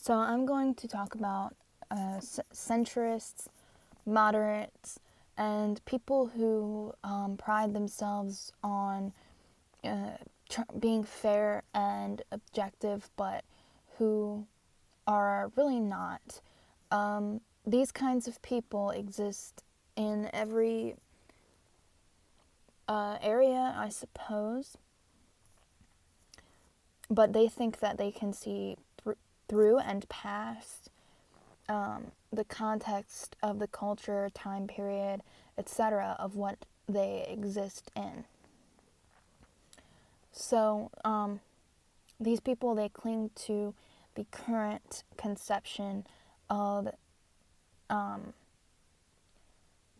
So I'm going to talk about centrists, moderates, and people who pride themselves on being fair and objective, but who are really not. These kinds of people exist in every area, I suppose, but they think that they can see through and past the context of the culture, time period, etc., of what they exist in. So these people, they cling to the current conception of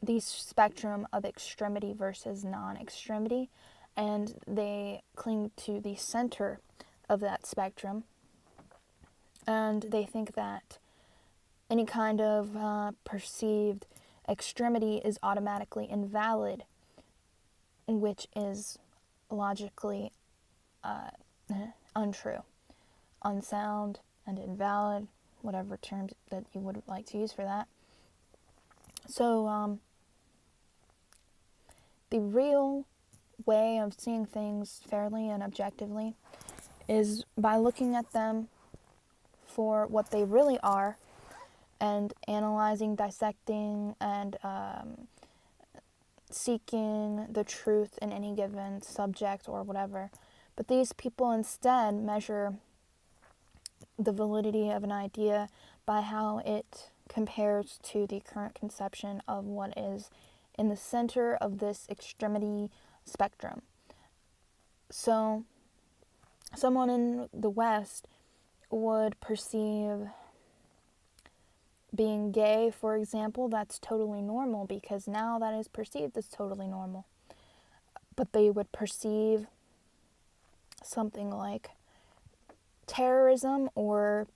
the spectrum of extremity versus non-extremity, and they cling to the center of that spectrum, and they think that any kind of perceived extremity is automatically invalid, which is logically untrue, unsound, and invalid, whatever terms that you would like to use for that. So the real way of seeing things fairly and objectively is by looking at them for what they really are and analyzing, dissecting, and seeking the truth in any given subject or whatever. But these people instead measure the validity of an idea by how it compares to the current conception of what is in the center of this extremity spectrum. So, someone in the West would perceive being gay, for example, that's totally normal because now that is perceived as totally normal. But they would perceive something like terrorism or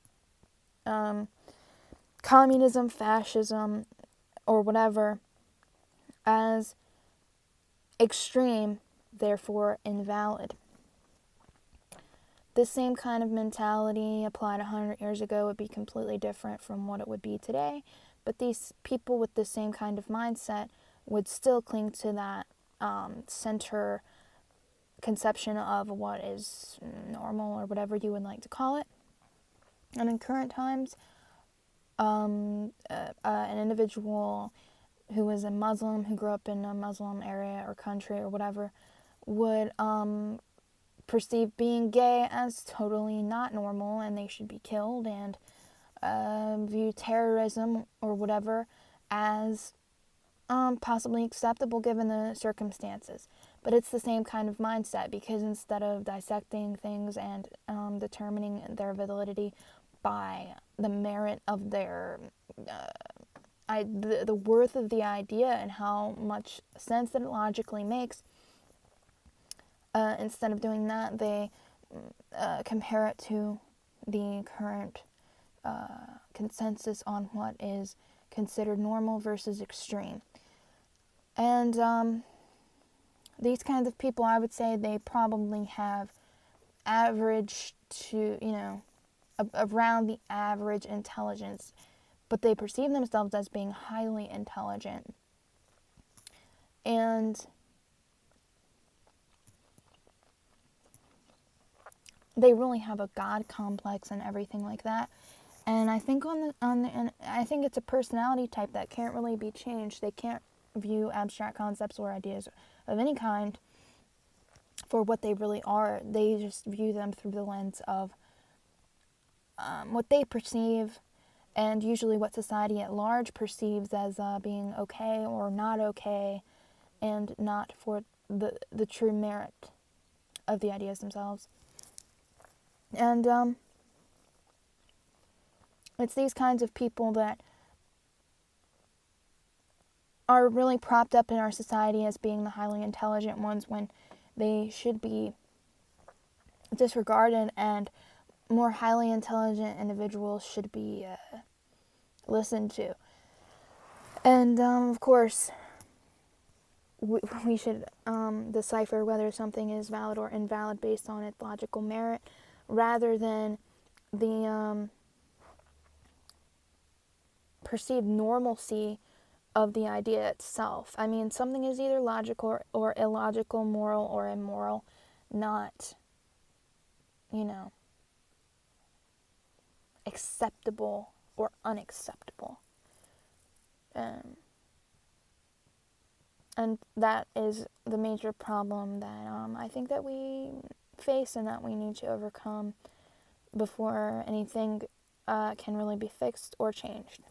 communism, fascism, or whatever as extreme, therefore invalid. This same kind of mentality applied 100 years ago would be completely different from what it would be today, but these people with the same kind of mindset would still cling to that center conception of what is normal or whatever you would like to call it. And in current times, an individual who is a Muslim, who grew up in a Muslim area or country or whatever, would perceive being gay as totally not normal and they should be killed, and view terrorism or whatever as possibly acceptable given the circumstances. But it's the same kind of mindset, because instead of dissecting things and determining their validity by the merit of their the worth of the idea and how much sense that it logically makes, instead of doing that, they compare it to the current consensus on what is considered normal versus extreme. And these kinds of people, I would say they probably have average to, around the average intelligence, but they perceive themselves as being highly intelligent. And they really have a God complex and everything like that. And I think I think it's a personality type that can't really be changed. They can't view abstract concepts or ideas of any kind for what they really are. They just view them through the lens of what they perceive, and usually what society at large perceives as being okay or not okay, and not for the true merit of the ideas themselves. And it's these kinds of people that are really propped up in our society as being the highly intelligent ones, when they should be disregarded, and more highly intelligent individuals should be listened to. And of course, we should decipher whether something is valid or invalid based on its logical merit, rather than the perceived normalcy of the idea itself. I mean, something is either logical or illogical, moral or immoral, not, acceptable or unacceptable. And that is the major problem that I think that we face and that we need to overcome before anything can really be fixed or changed.